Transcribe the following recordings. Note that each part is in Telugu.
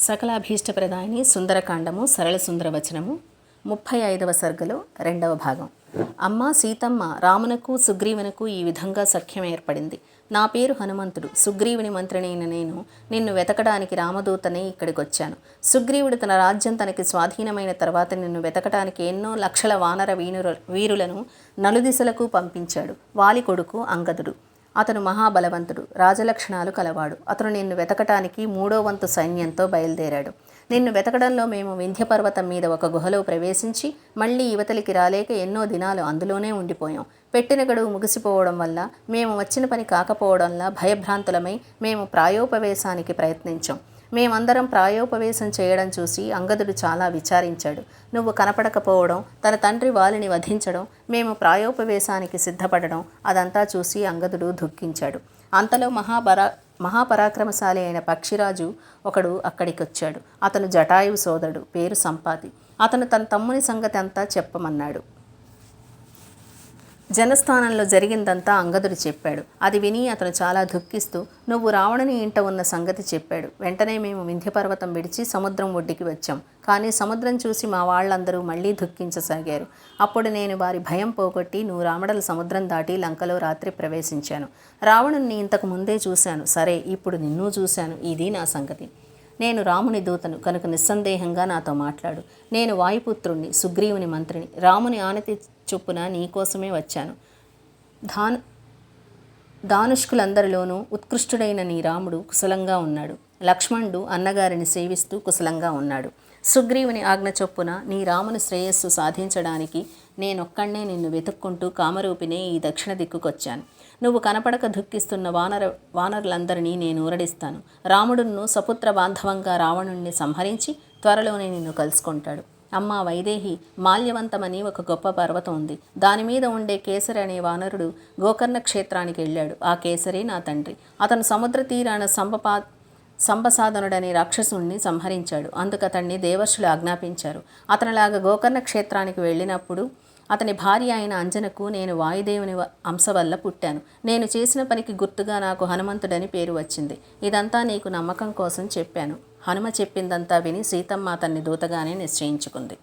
సకలాభీష్టప్రదాయిని సుందరకాండము సరళ సుందరవచనము 35వ సర్గలో 2వ భాగం. అమ్మ సీతమ్మ, రామునకు సుగ్రీవునకు ఈ విధంగా సఖ్యం ఏర్పడింది. నా పేరు హనుమంతుడు. సుగ్రీవుని మంత్రినైన నేను నిన్ను వెతకడానికి రామదూతనే ఇక్కడికొచ్చాను. సుగ్రీవుడు తన రాజ్యం తనకి స్వాధీనమైన తర్వాత నిన్ను వెతకడానికి ఎన్నో లక్షల వానర వీరులను నలుదిశలకు పంపించాడు. వాలి కొడుకు అంగదుడు. అతను మహాబలవంతుడు, రాజలక్షణాలు కలవాడు. అతను నిన్ను వెతకటానికి 3వ వంతు సైన్యంతో బయలుదేరాడు. నిన్ను వెతకడంలో మేము వింధ్యపర్వతం మీద ఒక గుహలో ప్రవేశించి మళ్ళీ యువతలికి రాలేక ఎన్నో దినాలు అందులోనే ఉండిపోయాం. పెట్టిన గడువు ముగిసిపోవడం వల్ల, మేము వచ్చిన పని కాకపోవడంలా భయభ్రాంతులమై మేము ప్రాయోపవేశానికి ప్రయత్నించాం. మేమందరం ప్రాయోపవేశం చేయడం చూసి అంగదుడు చాలా విచారించాడు. నువ్వు కనపడకపోవడం, తన తండ్రి వాలిని వధించడం, మేము ప్రాయోపవేశానికి సిద్ధపడడం అదంతా చూసి అంగదుడు దుఃఖించాడు. అంతలో మహాపరాక్రమశాలి అయిన పక్షిరాజు ఒకడు అక్కడికొచ్చాడు. అతను జటాయువు సోదరుడు, పేరు సంపాతి. అతను తన తమ్ముని సంగతి అంతా చెప్పమన్నాడు. జనస్థానంలో జరిగిందంతా అంగదుడు చెప్పాడు. అది విని అతను చాలా దుఃఖిస్తూ నువ్వు రావణుని ఇంట ఉన్న సంగతి చెప్పాడు. వెంటనే మేము వింధ్యపర్వతం విడిచి సముద్రం ఒడ్డుకి వచ్చాం. కానీ సముద్రం చూసి మా వాళ్ళందరూ మళ్ళీ దుఃఖించసాగారు. అప్పుడు నేను వారి భయం పోగొట్టి రామడల సముద్రం దాటి లంకలో రాత్రి ప్రవేశించాను. రావణుణ్ణి ఇంతకు ముందే చూశాను. సరే, ఇప్పుడు నిన్ను చూశాను. ఇది నా సంగతి. నేను రాముని దూతను కనుక నిస్సందేహంగా నాతో మాట్లాడు. నేను వాయుపుత్రుణ్ణి, సుగ్రీవుని మంత్రిని. రాముని ఆనతి చొప్పున నీకోసమే వచ్చాను. దానుష్కులందరిలోనూ ఉత్కృష్టుడైన నీ రాముడు కుశలంగా ఉన్నాడు. లక్ష్మణుడు అన్నగారిని సేవిస్తూ కుశలంగా ఉన్నాడు. సుగ్రీవుని ఆజ్ఞ చొప్పున నీ రాముని శ్రేయస్సు సాధించడానికి నేనొక్కడే నిన్ను వెతుక్కుంటూ కామరూపినే ఈ దక్షిణ దిక్కుకొచ్చాను. నువ్వు కనపడక దుఃఖిస్తున్న వానరులందరినీ నేను ఊరడిస్తాను. రాముడును సపుత్ర బాంధవంగా రావణుణ్ణి సంహరించి త్వరలోనే నిన్ను కలుసుకుంటాడు. అమ్మ వైదేహి, మాల్యవంతమని ఒక గొప్ప పర్వతం ఉంది. దానిమీద ఉండే కేసరి అనే వానరుడు గోకర్ణ క్షేత్రానికి వెళ్ళాడు. ఆ కేసరి నా తండ్రి. అతను సముద్ర తీరాన సంబసాధనుడనే రాక్షసుణ్ణి సంహరించాడు. అందుకతన్ని దేవర్షులు ఆజ్ఞాపించారు. అతనిలాగా గోకర్ణ క్షేత్రానికి వెళ్ళినప్పుడు అతని భార్య అయిన అంజనకు నేను వాయుదేవుని అంశ వల్ల పుట్టాను. నేను చేసిన పనికి గుర్తుగా నాకు హనుమంతుడని పేరు వచ్చింది. ఇదంతా నీకు నమ్మకం కోసం చెప్పాను. హనుమ చెప్పిందంతా విని సీతమ్మ అతన్ని దూతగానే నిశ్చయించుకుంది.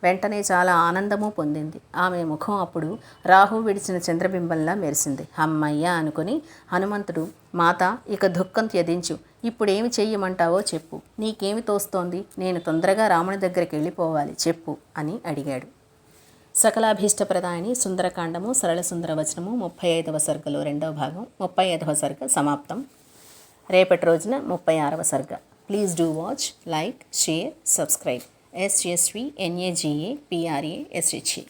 వెంటనే చాలా ఆనందము పొందింది. ఆమె ముఖం అప్పుడు రాహు విడిచిన చంద్రబింబంలా మెరిసింది. అమ్మయ్య అనుకుని హనుమంతుడు, మాత, ఇక దుఃఖం త్యజించు. ఇప్పుడేమి చెయ్యమంటావో చెప్పు. నీకేమి తోస్తోంది? నేను తొందరగా రాముని దగ్గరికి వెళ్ళిపోవాలి, చెప్పు అని అడిగాడు. సకలాభీష్టప్రదాయిని సుందరకాండము సరళ సుందరవచనము 35వ సర్గలో 2వ భాగం. 35వ సర్గ సమాప్తం. రేపటి రోజున 36వ సర్గ. Please do watch, like, share, subscribe. SSVNAGAPRASHE.